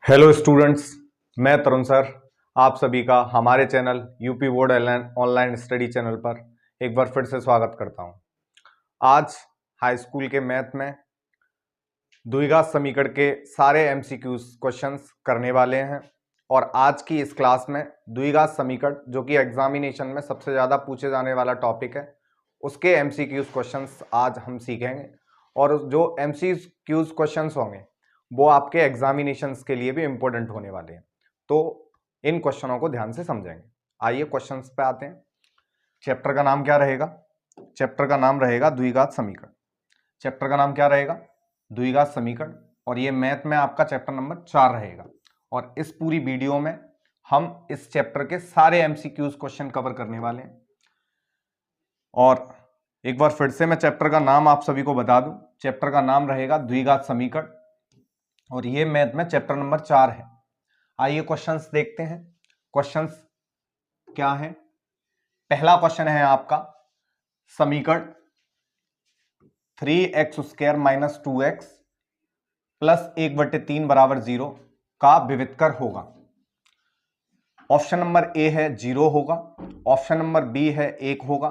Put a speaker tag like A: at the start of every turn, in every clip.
A: Hello students, मैं तरुण sir आप सभी का हमारे channel UP board online study channel पर एक बार फिर से स्वागत करता हूं। आज हाई स्कूल के मैथ में द्विघात समीकरण के सारे एमसीक्यूज क्वेश्चंस करने वाले हैं और आज की इस क्लास में द्विघात समीकरण जो कि एग्जामिनेशन में सबसे ज़्यादा पूछे जाने वाला टॉपिक है उसके एमसीक्यूज क्वेश्चंस आज हम सीखेंगे और जो एमसीक्यूज क्वेश्चंस होंगे वो आपके एग्जामिनेशंस के लिए भी इंपॉर्टेंट होने वाले हैं। तो इन क्वेश्चनों को ध्यान से समझेंगे। आइए क्वेश्चंस पे आते हैं। चैप्टर का नाम क्या रहेगा? चैप्टर का नाम रहेगा द्विघात समीकरण। चैप्टर का नाम क्या रहेगा? द्विघात समीकरण। और ये मैथ में आपका चैप्टर नंबर 4 रहेगा और इस पूरी वीडियो में हम इस चैप्टर के सारे एमसीक्यूज क्वेश्चन कवर करने वाले हैं। और एक बार फिर से मैं चैप्टर का नाम आप सभी को बता दूं, चैप्टर का नाम रहेगा द्विघात समीकरण और ये मैथ में चैप्टर नंबर 4 है। आइए क्वेश्चंस देखते हैं। क्वेश्चंस क्या है? पहला क्वेश्चन है आपका समीकरण 3x² - 2x प्लस 1/3 बराबर 0 का विवितकर होगा। ऑप्शन नंबर ए है 0 होगा, ऑप्शन नंबर बी है 1 होगा,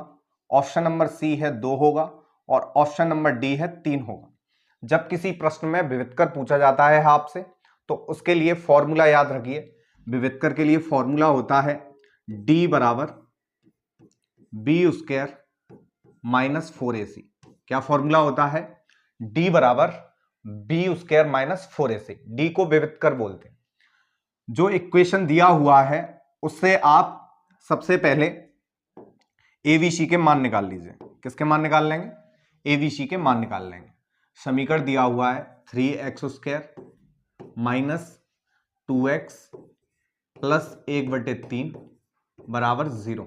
A: ऑप्शन नंबर सी है 2 होगा और ऑप्शन नंबर डी है 3 होगा। जब किसी प्रश्न में विवितकर पूछा जाता है आपसे तो उसके लिए फॉर्मूला याद रखिए। विवितकर के लिए फॉर्मूला होता है d बराबर b² - 4ac। क्या फॉर्मूला होता है? d बराबर b² - 4ac। d को विवितकर बोलते हैं। जो इक्वेशन दिया हुआ है उससे आप सबसे पहले एवीसी के मान निकाल लीजिए। किसके मान निकाल लेंगे? एवीसी के मान निकाल लेंगे। समीकरण दिया हुआ है 3x² - 2x प्लस 1/3 बराबर 0।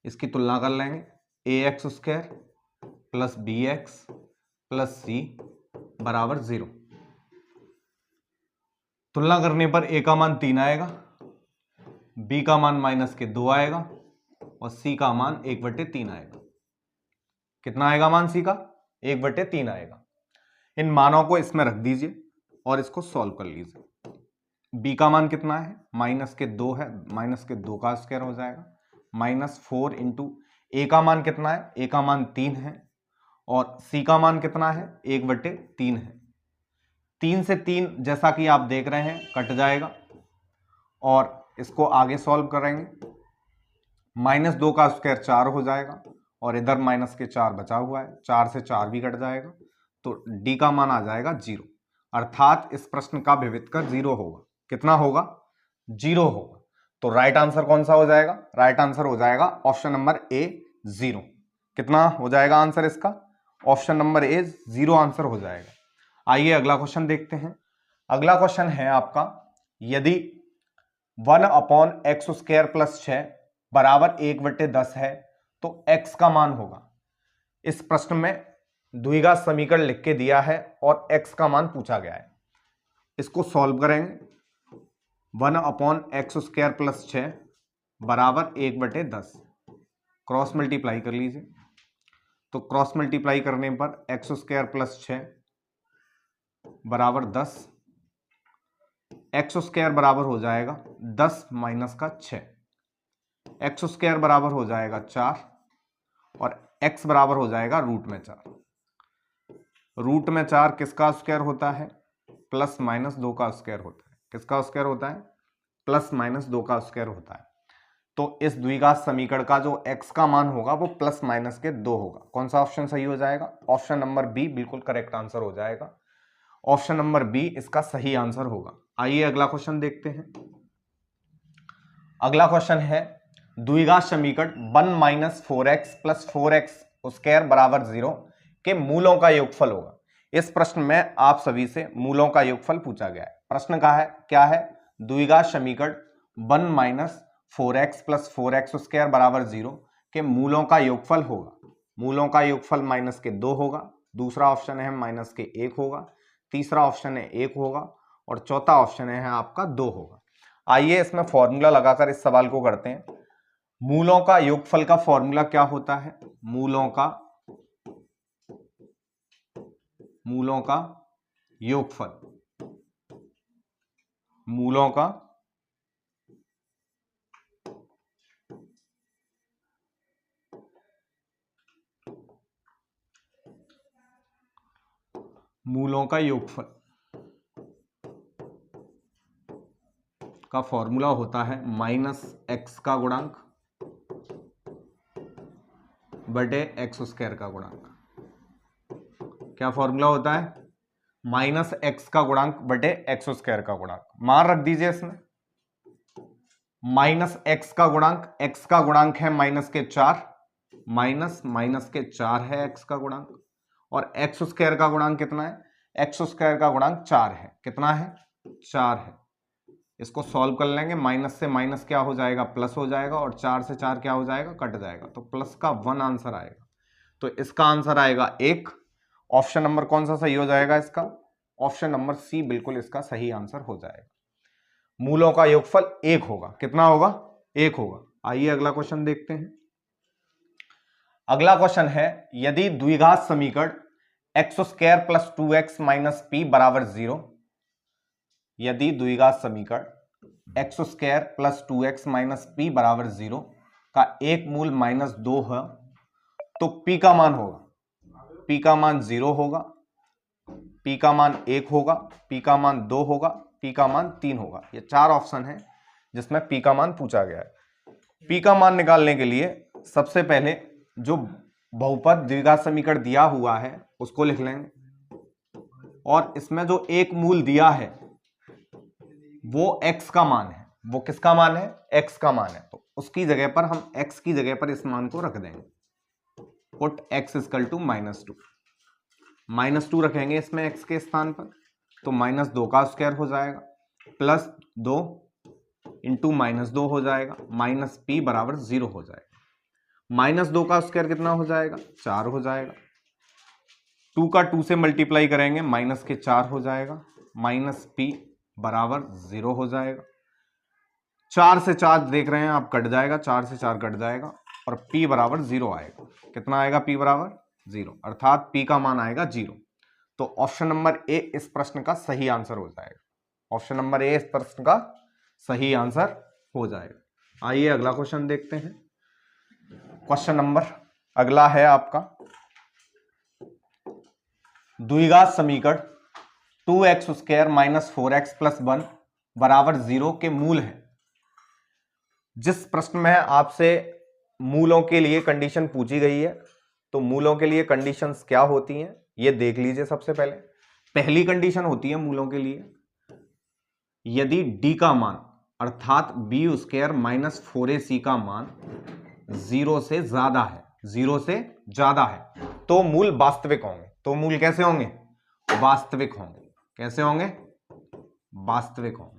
A: इसकी तुलना कर लेंगे। ax² plus bx plus c बराबर 0। तुलना करने पर a का मान 3 आएगा, b का मान -2 आएगा और c का मान 1/3 आएगा। कितना आएगा मान c का? 1/3 आएगा। इन मानों को इसमें रख दीजिए और इसको सॉल्व कर लीजिए। b का मान कितना है? -2 है, -2 का स्क्वायर हो जाएगा। -4 इंटू a का मान कितना है? a का मान 3 है और c का मान कितना है? 1/3 है। 3 से 3 जैसा कि आप देख रहे हैं कट जाएगा और इसको आगे सॉल्व करेंगे। -2 का स्क्वायर 4 हो जाएगा और इधर -4 बचा हुआ है, 4 से 4 भी कट जाएगा तो d का मान आ जाएगा 0। अर्थात इस प्रश्न का विवितकर 0 होगा। कितना होगा? 0 होगा। तो राइट आंसर कौन सा हो जाएगा? राइट आंसर हो जाएगा ऑप्शन नंबर ए 0। कितना हो जाएगा आंसर इसका? ऑप्शन नंबर ए 0 आंसर हो जाएगा। आइए अगला क्वेश्चन देखते हैं। अगला क्वेश्चन है आपका यदि 1/x² प्लस 6 बराबर 1/10 है तो x का मान होगा। इस प्रश्न में द्विघात समीकरण लिख के दिया है और x का मान पूछा गया है। इसको सॉल्व करेंगे। 1/x² प्लस 6 बराबर 1/10 क्रॉस मल्टीप्लाई कर लीजिए। तो क्रॉस मल्टीप्लाई करने पर x² प्लस 6 बराबर 10, x² बराबर हो जाएगा 10 माइनस का 6, x² बराबर हो जाएगा 4 और x बराबर हो जाएगा √4। √4 किसका स्क्वायर होता है? +-2 का स्क्वायर होता है। किसका स्क्वायर होता है? +-2 का स्क्वायर होता है। तो इस द्विघात समीकरण का जो x का मान होगा वो +-2 होगा। कौन सा ऑप्शन सही हो जाएगा? ऑप्शन नंबर बी बिल्कुल करेक्ट आंसर हो जाएगा। ऑप्शन नंबर बी इसका सही आंसर होगा। आइए अगला क्वेश्चन देखते हैं। अगला क्वेश्चन है द्विघात समीकरण 1 - 4x + 4x² बराबर 0 के मूलों का योगफल होगा। इस प्रश्न में आप सभी से मूलों का योगफल पूछा गया है। प्रश्न का है क्या है? द्विघात समीकरण 1 - 4x + 4x² बराबर 0 के मूलों का योगफल होगा। मूलों का योगफल -2 होगा, दूसरा ऑप्शन है -1 होगा, तीसरा ऑप्शन है 1 होगा और चौथा ऑप्शन है आपका 2 होगा। आइए इसमें फॉर्मूला लगाकर इस सवाल को करते हैं। मूलों का योगफल का फॉर्मूला क्या होता है? मूलों का योगफल मूलों का योगफल का फॉर्मूला होता है -x का गुणांक बटे x स्क्वायर का गुणांक। क्या फॉर्मूला होता है? -x का गुणांक बटे x स्क्वायर का गुणांक। मान रख दीजिए इसमें -x का गुणांक, x का गुणांक है -4, माइनस के 4 है x का गुणांक, और x स्क्वायर का गुणांक कितना है? x स्क्वायर का गुणांक 4 है। कितना है? 4 है। इसको सॉल्व कर लेंगे, माइनस से माइनस क्या हो जाएगा? प्लस हो जाएगा, और 4 से 4 क्या हो जाएगा? कट जाएगा, तो प्लस का 1 आंसर आएगा। तो इसका आंसर आएगा 1। ऑप्शन नंबर कौन सा सही हो जाएगा इसका? ऑप्शन नंबर सी बिल्कुल इसका सही आंसर हो जाएगा। मूलों का योगफल 1 होगा। कितना होगा? 1 होगा। आइए अगला क्वेश्चन देखते हैं। अगला क्वेश्चन है, यदि द्विघात समीकरण x square plus 2x minus P बराबर 0, यदि द्विघात समीकरण x square plus 2x minus P बराबर 0 का एक मूल -2 है, तो p का मान होगा, p का मान 0 होगा, p का मान 1 होगा, p का मान 2 होगा, p का मान 3 होगा। ये 4 ऑप्शन है जिसमें p का मान पूछा गया है। p का मान निकालने के लिए सबसे पहले जो बहुपद द्विघात समीकरण दिया हुआ है उसको लिख लेंगे, और इसमें जो एक मूल दिया है वो x का मान है। वो किसका मान है? x का मान है। तो उसकी जगह पर हम x की जगह पर इस मान को रख देंगे। पुट x इक्वल टू -2, -2 रखेंगे इसमें x के स्थान पर, तो -2 का स्क्वायर हो जाएगा, प्लस 2 इंटू -2 हो जाएगा, माइनस p बराबर 0 हो जाएगा। -2 का स्क्वायर कितना हो जाएगा? 4 हो जाएगा। 2 का 2 से मल्टीप्लाई करेंगे, माइनस के 4 हो जाएगा, माइनस p बराबर 0 हो जाएगा। 4 से 4 देख रहे हैं आप, कट जाएगा, 4 से 4 कट जाएगा, और p बराबर 0 आएगा। कितना आएगा? p बराबर 0, अर्थात p का मान आएगा 0। तो ऑप्शन नंबर ए इस प्रश्न का सही आंसर हो जाएगा। ऑप्शन नंबर ए इस प्रश्न का सही आंसर हो जाएगा। आइए अगला क्वेश्चन देखते हैं। क्वेश्चन नंबर अगला है आपका, द्विघात समीकरण 2x square minus 4x plus 1 बराबर 0 के मूल है। जिस प्रश्न में आपसे मूलों के लिए कंडीशन पूछी गई है, तो मूलों के लिए कंडीशंस क्या होती हैं ये देख लीजिए। सबसे पहले पहली कंडीशन होती है मूलों के लिए, यदि d का मान अर्थात b स्क्वायर माइनस 4ac का मान 0 से ज्यादा है, 0 से ज्यादा है, तो मूल वास्तविक होंगे। तो मूल कैसे होंगे? वास्तविक होंगे। कैसे होंगे? वास्तविक होंगे।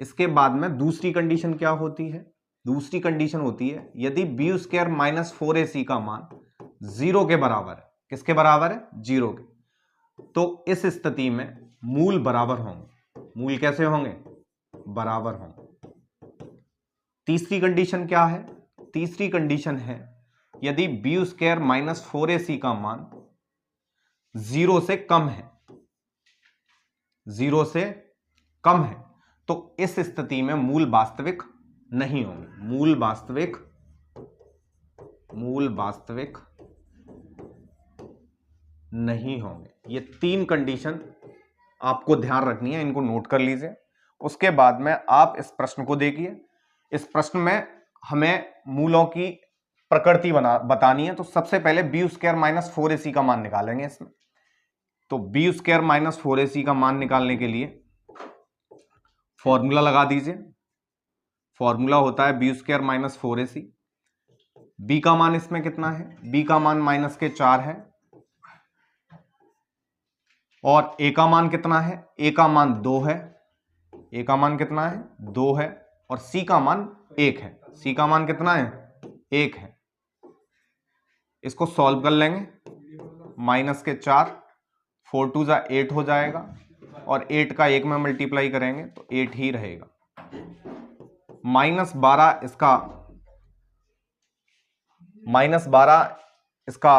A: इसके बाद में दूसरी कंडीशन क्या होती है? दूसरी कंडीशन होती है, यदि b स्क्वायर माइनस 4ac का मान 0 के बराबर है। किसके बराबर है? 0 के। तो इस स्थिति में मूल बराबर होंगे। मूल कैसे होंगे? बराबर होंगे। तीसरी कंडीशन क्या है? तीसरी कंडीशन है, यदि b स्क्वायर माइनस 4ac का मान 0 से कम है, 0 से कम है, तो इस स्थिति में मूल वास्तविक नहीं होंगे। मूल वास्तविक नहीं होंगे। ये 3 कंडीशन आपको ध्यान रखनी है, इनको नोट कर लीजिए। उसके बाद में आप इस प्रश्न को देखिए। इस प्रश्न में हमें मूलों की प्रकृति बतानी है। तो सबसे पहले b स्क्वायर माइनस 4ac का मान निकालेंगे इसमें। तो b स्क्वायर माइनस 4ac का मान निकालने के लिए फॉर्मूला लगा दीजिए। फॉर्मूला होता है b square minus 4ac। b का मान इसमें कितना है? b का मान माइनस के 4 है, और a का मान कितना है? a का मान 2 है। a का मान कितना है? 2 है, और c का मान 1 है। c का मान कितना है? 1 है। इसको सॉल्व कर लेंगे, माइनस के 4, 4 2 जा 8 हो जाएगा, और 8 का 1 में मल्टीप्लाई करेंगे तो 8 ही रहेगा। -12 इसका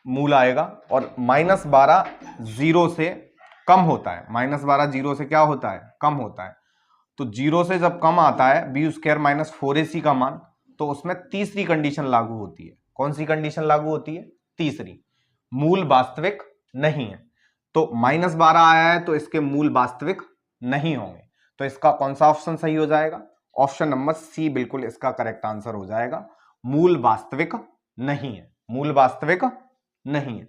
A: मूल आएगा, और -12 0 से कम होता है, -12 जीरो से क्या होता है, कम होता है। तो जीरो से जब कम आता है बी स्क्वायर माइनस 4ac का मान, तो उसमें तीसरी कंडीशन लागू होती है। कौन सी कंडीशन लागू होती है, तीसरी, मूल वास्तविक नहीं है। तो -12 आया है तो इसके मूल वास्तविक नहीं होंगे। तो इसका कौन सा ऑप्शन सही हो जाएगा, ऑप्शन नंबर सी बिल्कुल इसका करेक्ट आंसर हो जाएगा, मूल वास्तविक नहीं है, मूल वास्तविक नहीं है।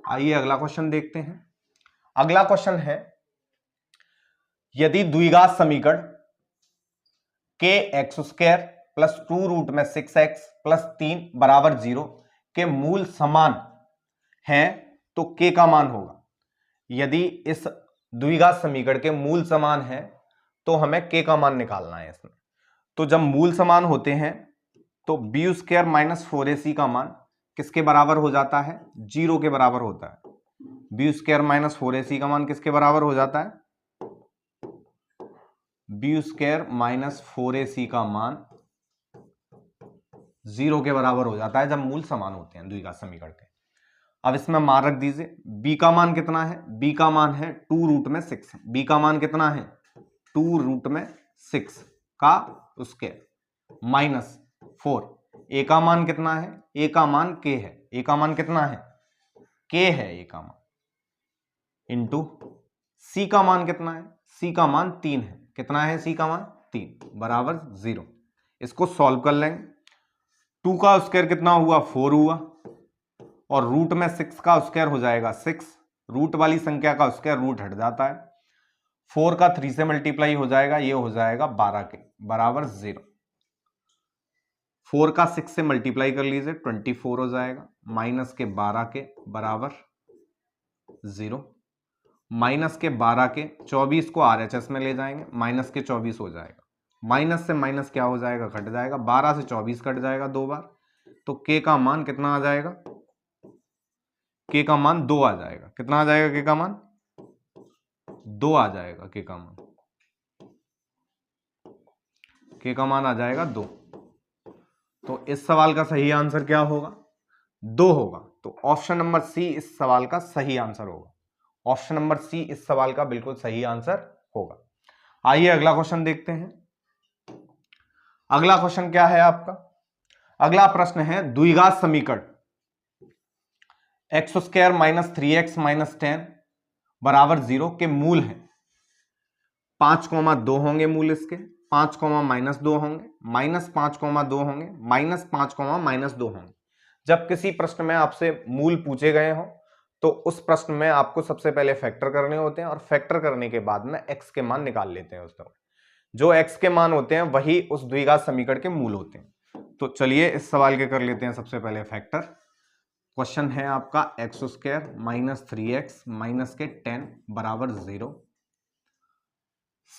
A: आइए अगला क्वेश्चन देखते हैं। अगला क्वेश्चन है, यदि द्विघात समीकरण के एक्स स्क्वायर प्लस 2 रूट में 6x प्लस 3 बराबर 0 के मूल समान हैं तो के का मान होगा। यदि इस द्विघात समीकरण के मूल समान है तो हमें के का मान निकालना है इसमें। तो जब मूल समान होते हैं तो बी स्क्वायर माइनस 4ac का मान किसके बराबर हो जाता है, 0 के बराबर होता है। बी स्क्वायर माइनस 4ac का मान किसके बराबर हो जाता है, बी स्क्वायर माइनस 4ac का मान 0 के बराबर हो जाता है जब मूल समान होते हैं द्विघात समीकरण के। अब इसमें मान रख दीजिए, b का मान कितना है, b का मान है 2 रूट में 6, b का मान कितना है 2 रूट में 6 का स्क्वायर माइनस 4, a का मान कितना है, a का मान k है, a का मान कितना है k है, a का मान इंटू c का मान कितना है, c का मान 3 है, कितना है c का मान 3 बराबर 0। इसको सॉल्व कर लेंगे, 2 का स्क्वायर कितना हुआ 4 हुआ, और रूट में 6 का स्क्वायर हो जाएगा 6, रूट वाली संख्या का स्क्वायर रूट हट जाता है, 4 का 3 से मल्टीप्लाई हो जाएगा, ये हो जाएगा 12 के बराबर 0। 4 का 6 से मल्टीप्लाई कर लीजिए 24 हो जाएगा, माइनस के 12 के बराबर 0, माइनस के 12 के 24 को RHS में ले जाएंगे, माइनस के 24 हो जाएगा, माइनस से माइनस क्या हो जाएगा, घट जाएगा, 12 से 24 कट जाएगा 2 बार, तो के का मान कितना आ जाएगा, के का मान 2 आ जाएगा। कितना आ जाएगा के का मान 2 आ जाएगा, के का मान, के का मान आ जाएगा 2। तो इस सवाल का सही आंसर क्या होगा, 2 होगा। तो ऑप्शन नंबर सी इस सवाल का सही आंसर होगा, ऑप्शन नंबर सी इस सवाल का बिल्कुल सही आंसर होगा। आइए अगला क्वेश्चन देखते हैं। अगला क्वेश्चन क्या है आपका, अगला प्रश्न है, द्विघात समीकरण x square minus 3x minus 10 बराबर 0 के मूल है 5,2 होंगे मूल इसके, 5, माइनस 2 होंगे, -5,2 होंगे, -5, -2 होंगे। जब किसी प्रश्न में आपसे मूल पूछे गए हो तो उस प्रश्न में आपको सबसे पहले फैक्टर करने होते हैं, और फैक्टर करने के बाद में x के मान निकाल लेते हैं। उस समय जो x के मान होते हैं वही उस द्विघात समीकरण के मूल होते हैं। तो चलिए इस सवाल के कर लेते हैं सबसे पहले फैक्टर। क्वेश्चन है आपका x square minus 3x minus के 10 बराबर 0।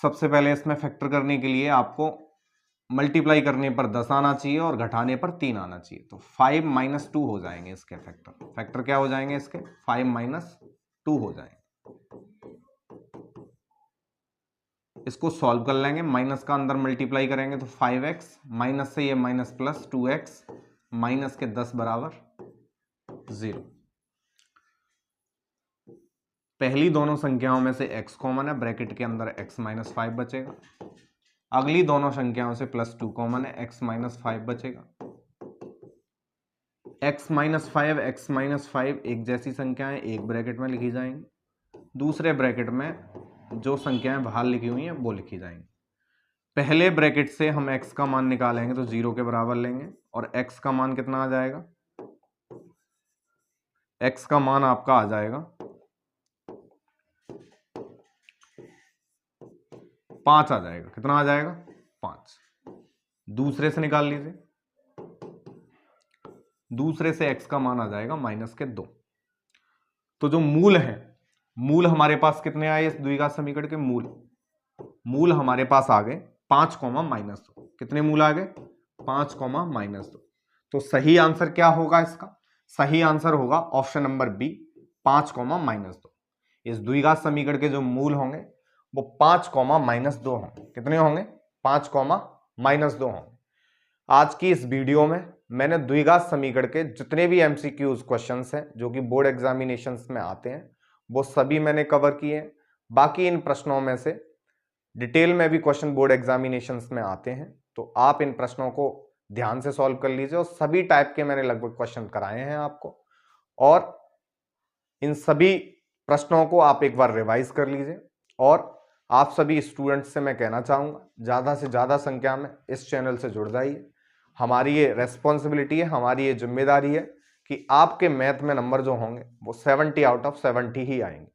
A: सबसे पहले इसमें फैक्टर करने के लिए आपको मल्टीप्लाई करने पर 10 आना चाहिए और घटाने पर 3 आना चाहिए, तो 5 - 2 हो जाएंगे इसके फैक्टर। फैक्टर क्या हो जाएंगे इसके, 5 - 2 हो जाएंगे। इसको सॉल्व कर लेंगे, माइनस का अंदर मल्टीप्लाई करेंगे तो 5x, माइनस से ये माइनस प्लस 2x, माइनस के 10 बराबर 0। पहली दोनों संख्याओं में से x कॉमन है, ब्रैकेट के अंदर x - 5 बचेगा। अगली दोनों संख्याओं से +2 कॉमन है, x - 5 बचेगा। x - 5 x - 5 एक जैसी संख्याएं एक ब्रैकेट में लिखी जाएंगी, दूसरे ब्रैकेट में जो संख्याएं बाहर लिखी हुई हैं वो लिखी जाएंगी। पहले ब्रैकेट से हम x का मान निकालेंगे तो 0 के बराबर लेंगे, और x का मान कितना आ जाएगा, x का मान आपका आ जाएगा 5 आ जाएगा। कितना आ जाएगा 5। दूसरे से निकाल लीजिए, दूसरे से x का मान आ जाएगा -2। तो जो मूल है, मूल हमारे पास कितने आए इस द्विघात समीकरण के, मूल हमारे पास आ गए 5, -2। कितने मूल आ गए 5, -2। तो सही आंसर क्या होगा इसका, सही आंसर होगा ऑप्शन नंबर बी 5, -2। इस द्विघात समीकरण के जो मूल होंगे वो 5, -2 होंगे। कितने होंगे 5, -2 होंगे। आज की इस वीडियो में मैंने द्विघात समीकरण के जितने भी MCQs क्वेश्चंस हैं जो कि बोर्ड एग्जामिनेशंस में आते हैं वो सभी मैंने कवर किए हैं। बाकी इन प्रश्नों में से डिटेल में भी क्वेश्चन बोर्ड एग्जामिनेशंस में आते हैं, तो आप इन प्रश्नों को ध्यान से सॉल्व कर लीजिए। और सभी टाइप के मैंने लगभग क्वेश्चन कराए हैं आपको, और इन सभी प्रश्नों को आप एक बार रिवाइज कर लीजिए। और आप सभी स्टूडेंट्स से मैं कहना चाहूँगा, ज़्यादा से ज़्यादा संख्या में इस चैनल से जुड़ जाइए। हमारी ये रेस्पॉन्सिबिलिटी है, हमारी ये जिम्मेदारी है कि आपके मैथ में नंबर जो होंगे वो 70 आउट ऑफ 70 ही आएंगे,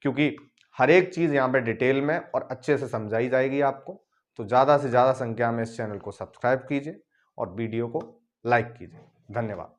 A: क्योंकि हर एक चीज़ यहाँ पे डिटेल में और अच्छे से समझाई जाएगी आपको। तो ज़्यादा से ज़्यादा संख्या में इस चैनल को सब्सक्राइब कीजिए और वीडियो को लाइक कीजिए। धन्यवाद।